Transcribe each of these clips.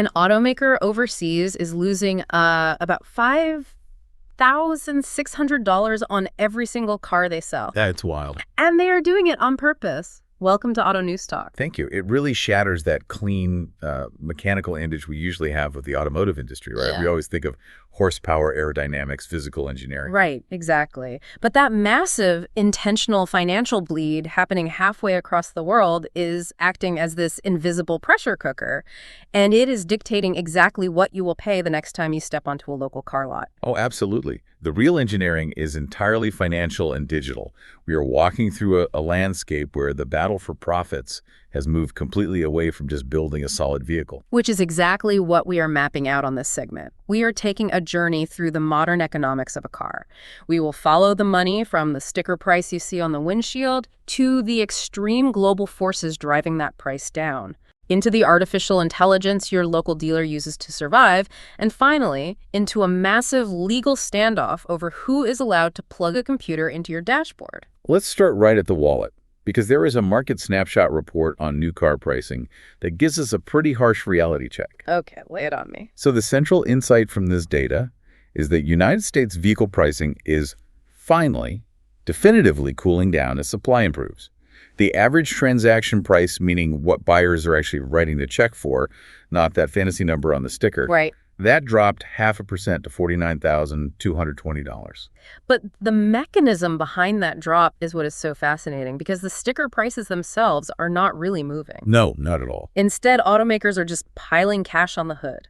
An automaker overseas is losing about $5,600 on every single car they sell. That's wild. And they are doing it on purpose. Welcome to Auto News Talk. Thank you. It really shatters that clean mechanical image we usually have of the automotive industry, right? Yeah. We always think of horsepower, aerodynamics, physical engineering. Right, exactly. But that massive intentional financial bleed happening halfway across the world is acting as this invisible pressure cooker, and it is dictating exactly what you will pay the next time you step onto a local car lot. Oh, absolutely. The real engineering is entirely financial and digital. We are walking through a landscape where the battle for profits has moved completely away from just building a solid vehicle. Which is exactly what we are mapping out on this segment. We are taking a journey through the modern economics of a car. We will follow the money from the sticker price you see on the windshield to the extreme global forces driving that price down, into the artificial intelligence your local dealer uses to survive, and finally, into a massive legal standoff over who is allowed to plug a computer into your dashboard. Let's start right at the wallet, because there is a market snapshot report on new car pricing that gives us a pretty harsh reality check. Okay, lay it on me. So the central insight from this data is that United States vehicle pricing is finally, definitively cooling down as supply improves. The average transaction price, meaning what buyers are actually writing the check for, not that fantasy number on the sticker, Right. that dropped 0.5% to $49,220. But the mechanism behind that drop is what is so fascinating, because the sticker prices themselves are not really moving. No, not at all. Instead, automakers are just piling cash on the hood.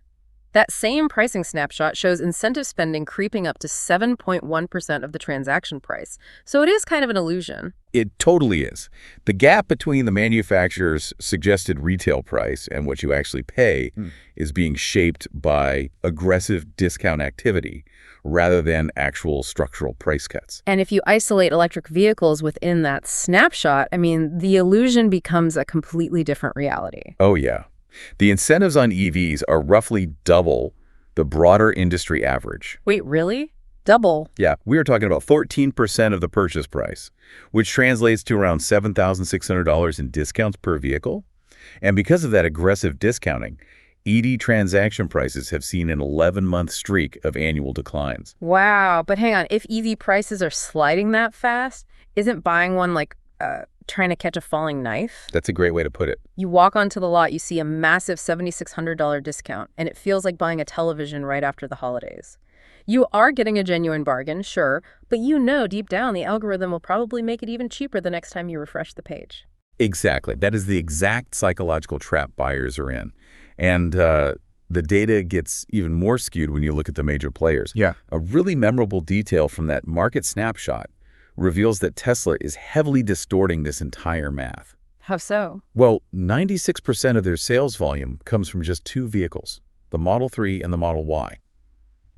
That same pricing snapshot shows incentive spending creeping up to 7.1% of the transaction price. So it is kind of an illusion. It totally is. The gap between the manufacturer's suggested retail price and what you actually pay is being shaped by aggressive discount activity rather than actual structural price cuts. And if you isolate electric vehicles within that snapshot, I mean, the illusion becomes a completely different reality. Oh, yeah. The incentives on EVs are roughly double the broader industry average. Wait, really? Double? Yeah, we are talking about 14% of the purchase price, which translates to around $7,600 in discounts per vehicle. And because of that aggressive discounting, EV transaction prices have seen an 11-month streak of annual declines. Wow, but hang on, if EV prices are sliding that fast, isn't buying one like trying to catch a falling knife? That's a great way to put it. You walk onto the lot, you see a massive $7,600 discount, and it feels like buying a television right after the holidays. You are getting a genuine bargain, sure, but you know deep down the algorithm will probably make it even cheaper the next time you refresh the page. Exactly. That is the exact psychological trap buyers are in. And the data gets even more skewed when you look at the major players. Yeah. A really memorable detail from that market snapshot reveals that Tesla is heavily distorting this entire math. How so? Well, 96% of their sales volume comes from just two vehicles, the Model 3 and the Model Y.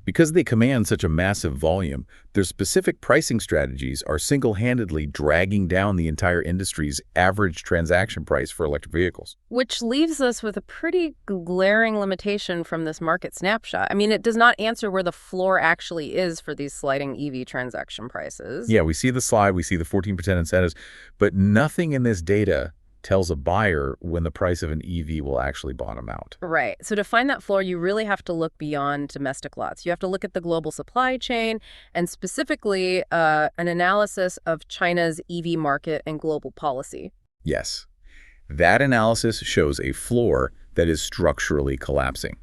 Because they command such a massive volume, their specific pricing strategies are single-handedly dragging down the entire industry's average transaction price for electric vehicles. Which leaves us with a pretty glaring limitation from this market snapshot. I mean, it does not answer where the floor actually is for these sliding EV transaction prices. Yeah, we see the slide, we see the 14% incentives, but nothing in this data tells a buyer when the price of an EV will actually bottom out. Right. So to find that floor, you really have to look beyond domestic lots. You have to look at the global supply chain and specifically an analysis of China's EV market and global policy. Yes. That analysis shows a floor that is structurally collapsing.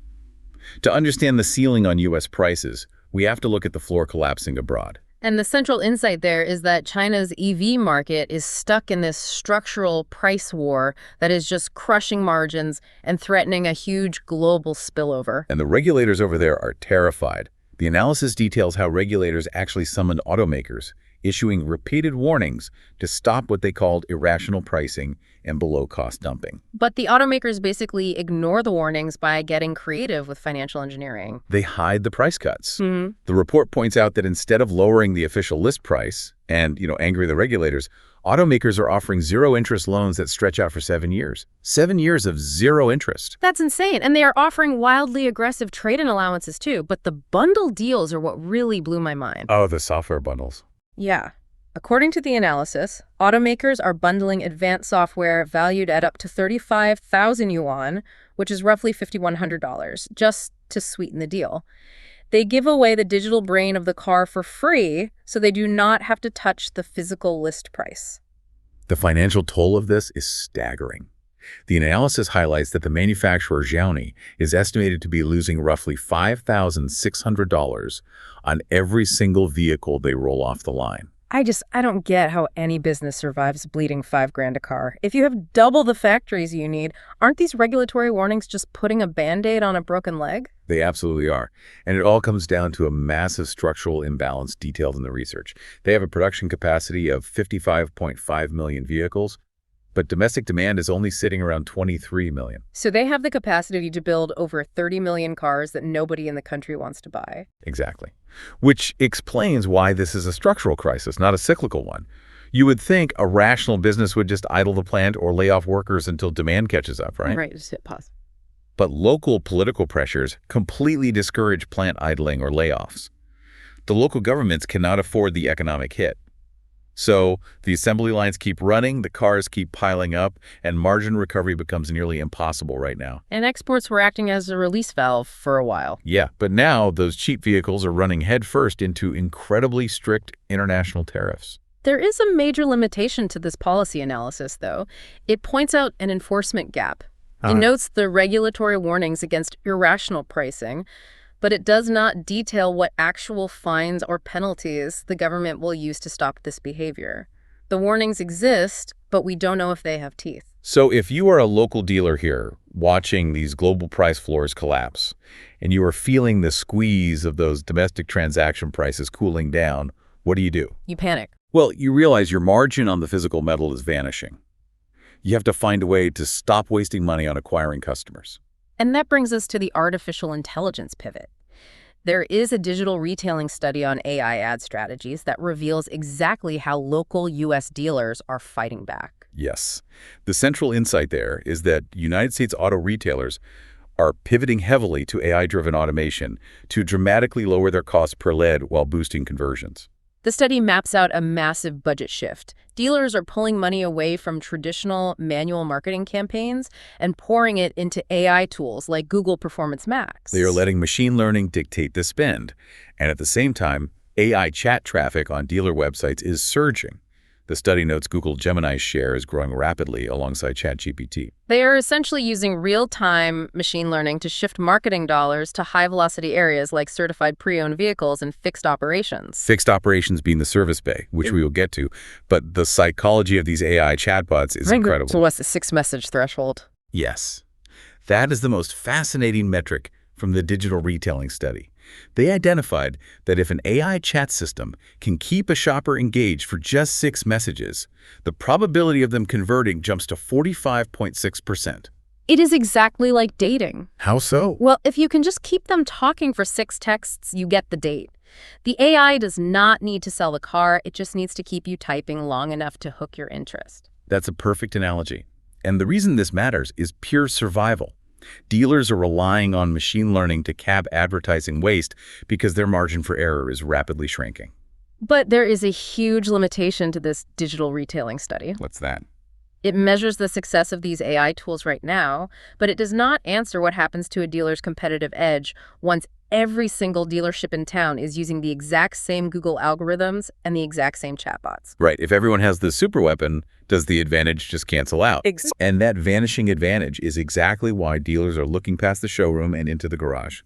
To understand the ceiling on U.S. prices, we have to look at the floor collapsing abroad. And the central insight there is that China's EV market is stuck in this structural price war that is just crushing margins and threatening a huge global spillover. And the regulators over there are terrified. The analysis details how regulators actually summoned automakers, issuing repeated warnings to stop what they called irrational pricing and below-cost dumping. But the automakers basically ignore the warnings by getting creative with financial engineering. They hide the price cuts. The report points out that instead of lowering the official list price and, angering the regulators, automakers are offering zero-interest loans that stretch out for 7 years. 7 years of zero interest. That's insane. And they are offering wildly aggressive trade-in allowances too. But the bundle deals are what really blew my mind. Oh, the software bundles. Yeah. According to the analysis, automakers are bundling advanced software valued at up to 35,000 yuan, which is roughly $5,100, just to sweeten the deal. They give away the digital brain of the car for free, so they do not have to touch the physical list price. The financial toll of this is staggering. The analysis highlights that the manufacturer Xiaomi is estimated to be losing roughly $5,600 on every single vehicle they roll off the line. I don't get how any business survives bleeding $5,000 a car. If you have double the factories you need, aren't these regulatory warnings just putting a Band-Aid on a broken leg? They absolutely are. And it all comes down to a massive structural imbalance detailed in the research. They have a production capacity of 55.5 million vehicles, but domestic demand is only sitting around 23 million. So they have the capacity to build over 30 million cars that nobody in the country wants to buy. Exactly. Which explains why this is a structural crisis, not a cyclical one. You would think a rational business would just idle the plant or lay off workers until demand catches up, right? Right, just hit pause. But local political pressures completely discourage plant idling or layoffs. The local governments cannot afford the economic hit. So the assembly lines keep running, the cars keep piling up, and margin recovery becomes nearly impossible right now. And exports were acting as a release valve for a while. Yeah, but now those cheap vehicles are running headfirst into incredibly strict international tariffs. There is a major limitation to this policy analysis, though. It points out an enforcement gap. It notes the regulatory warnings against irrational pricing, but it does not detail what actual fines or penalties the government will use to stop this behavior. The warnings exist, but we don't know if they have teeth. So if you are a local dealer here watching these global price floors collapse, and you are feeling the squeeze of those domestic transaction prices cooling down, what do? You panic. Well, you realize your margin on the physical metal is vanishing. You have to find a way to stop wasting money on acquiring customers. And that brings us to the artificial intelligence pivot. There is a digital retailing study on AI ad strategies that reveals exactly how local U.S. dealers are fighting back. Yes. The central insight there is that United States auto retailers are pivoting heavily to AI-driven automation to dramatically lower their cost per lead while boosting conversions. The study maps out a massive budget shift. Dealers are pulling money away from traditional manual marketing campaigns and pouring it into AI tools like Google Performance Max. They are letting machine learning dictate the spend. And at the same time, AI chat traffic on dealer websites is surging. The study notes Google Gemini's share is growing rapidly alongside ChatGPT. They are essentially using real-time machine learning to shift marketing dollars to high-velocity areas like certified pre-owned vehicles and fixed operations. Fixed operations being the service bay, which we will get to. But the psychology of these AI chatbots is incredible. So what's the 6-message threshold? Yes. That is the most fascinating metric from the digital retailing study. They identified that if an AI chat system can keep a shopper engaged for just 6 messages, the probability of them converting jumps to 45.6%. It is exactly like dating. How so? Well, if you can just keep them talking for 6 texts, you get the date. The AI does not need to sell the car. It just needs to keep you typing long enough to hook your interest. That's a perfect analogy. And the reason this matters is pure survival. Dealers are relying on machine learning to cap advertising waste because their margin for error is rapidly shrinking. But there is a huge limitation to this digital retailing study. What's that? It measures the success of these AI tools right now, but it does not answer what happens to a dealer's competitive edge once every single dealership in town is using the exact same Google algorithms and the exact same chatbots. Right. If everyone has the superweapon, does the advantage just cancel out? And that vanishing advantage is exactly why dealers are looking past the showroom and into the garage.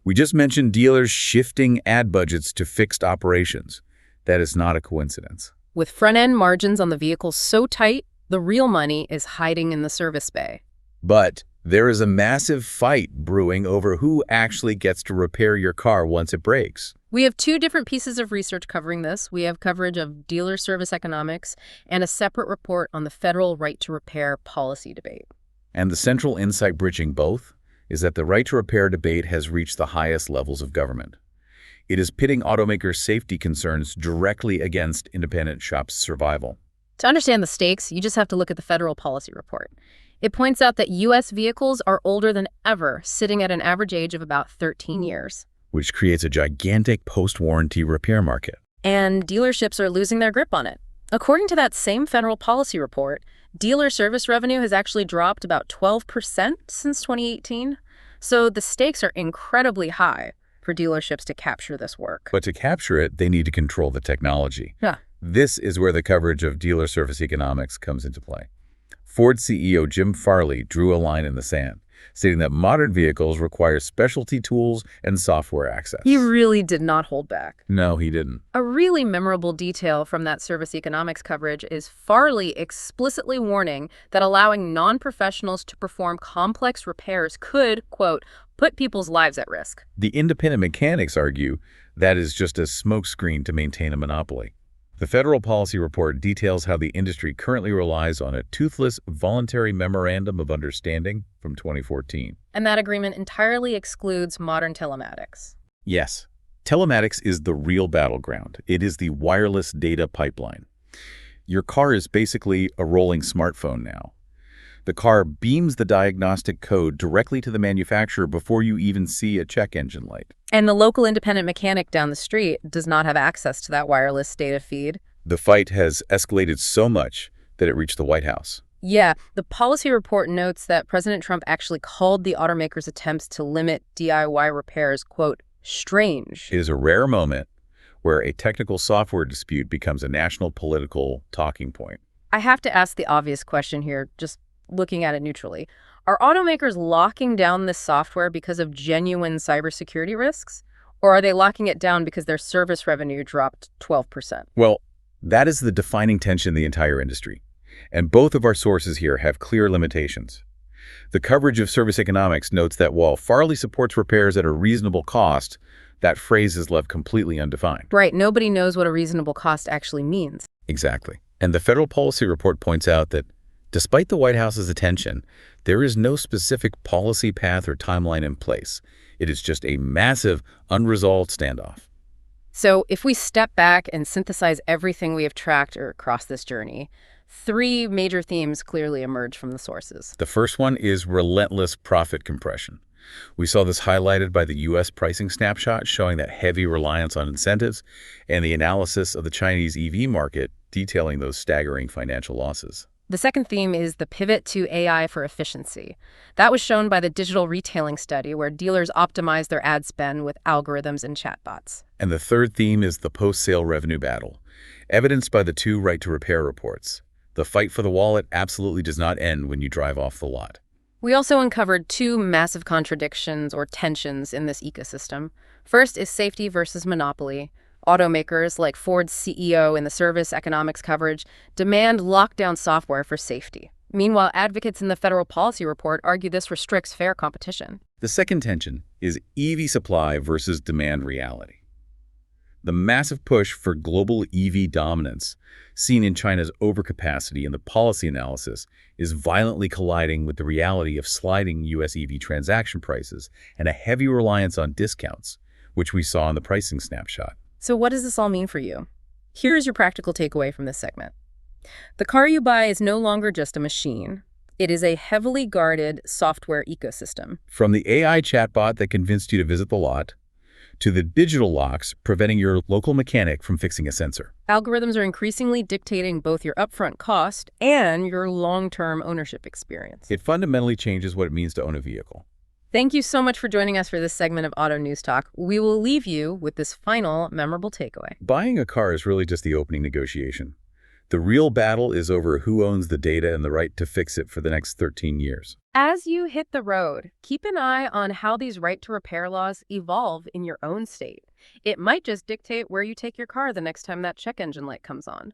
We just mentioned dealers shifting ad budgets to fixed operations. That is not a coincidence. With front-end margins on the vehicles so tight, the real money is hiding in the service bay. But there is a massive fight brewing over who actually gets to repair your car once it breaks. We have 2 different pieces of research covering this. We have coverage of dealer service economics and a separate report on the federal right to repair policy debate. And the central insight bridging both is that the right to repair debate has reached the highest levels of government. It is pitting automakers' safety concerns directly against independent shops' survival. To understand the stakes, you just have to look at the federal policy report. It points out that U.S. vehicles are older than ever, sitting at an average age of about 13 years. Which creates a gigantic post-warranty repair market. and dealerships are losing their grip on it. According to that same federal policy report, dealer service revenue has actually dropped about 12% since 2018. So the stakes are incredibly high for dealerships to capture this work. But to capture it, they need to control the technology. Yeah. This is where the coverage of dealer service economics comes into play. Ford CEO Jim Farley drew a line in the sand, stating that modern vehicles require specialty tools and software access. He really did not hold back. No, he didn't. A really memorable detail from that service economics coverage is Farley explicitly warning that allowing non-professionals to perform complex repairs could, quote, put people's lives at risk. The independent mechanics argue that is just a smokescreen to maintain a monopoly. The federal policy report details how the industry currently relies on a toothless voluntary memorandum of understanding from 2014. And that agreement entirely excludes modern telematics. Yes, telematics is the real battleground. It is the wireless data pipeline. Your car is basically a rolling smartphone now. The car beams the diagnostic code directly to the manufacturer before you even see a check engine light. And the local independent mechanic down the street does not have access to that wireless data feed. The fight has escalated so much that it reached the White House. Yeah, the policy report notes that President Trump actually called the automakers' attempts to limit DIY repairs, quote, strange. It is a rare moment where a technical software dispute becomes a national political talking point. I have to ask the obvious question here, just looking at it neutrally. Are automakers locking down this software because of genuine cybersecurity risks? Or are they locking it down because their service revenue dropped 12%? Well, that is the defining tension in the entire industry. And both of our sources here have clear limitations. The coverage of service economics notes that while Farley supports repairs at a reasonable cost, that phrase is left completely undefined. Right, nobody knows what a reasonable cost actually means. Exactly. And the federal policy report points out that despite the White House's attention, there is no specific policy path or timeline in place. It is just a massive, unresolved standoff. So if we step back and synthesize everything we have tracked across this journey, 3 major themes clearly emerge from the sources. The first one is relentless profit compression. We saw this highlighted by the U.S. pricing snapshot showing that heavy reliance on incentives and the analysis of the Chinese EV market detailing those staggering financial losses. The second theme is the pivot to AI for efficiency. That was shown by the digital retailing study where dealers optimize their ad spend with algorithms and chatbots. And the third theme is the post-sale revenue battle, evidenced by the 2 right-to-repair reports. The fight for the wallet absolutely does not end when you drive off the lot. We also uncovered 2 massive contradictions or tensions in this ecosystem. First is safety versus monopoly. Automakers, like Ford's CEO in the service economics coverage, demand lockdown software for safety. Meanwhile, advocates in the federal policy report argue this restricts fair competition. The second tension is EV supply versus demand reality. The massive push for global EV dominance, seen in China's overcapacity in the policy analysis, is violently colliding with the reality of sliding U.S. EV transaction prices and a heavy reliance on discounts, which we saw in the pricing snapshot. So what does this all mean for you? Here's your practical takeaway from this segment. The car you buy is no longer just a machine. It is a heavily guarded software ecosystem. From the AI chatbot that convinced you to visit the lot, to the digital locks preventing your local mechanic from fixing a sensor. Algorithms are increasingly dictating both your upfront cost and your long-term ownership experience. It fundamentally changes what it means to own a vehicle. Thank you so much for joining us for this segment of Auto News Talk. We will leave you with this final memorable takeaway. Buying a car is really just the opening negotiation. The real battle is over who owns the data and the right to fix it for the next 13 years. As you hit the road, keep an eye on how these right-to-repair laws evolve in your own state. It might just dictate where you take your car the next time that check engine light comes on.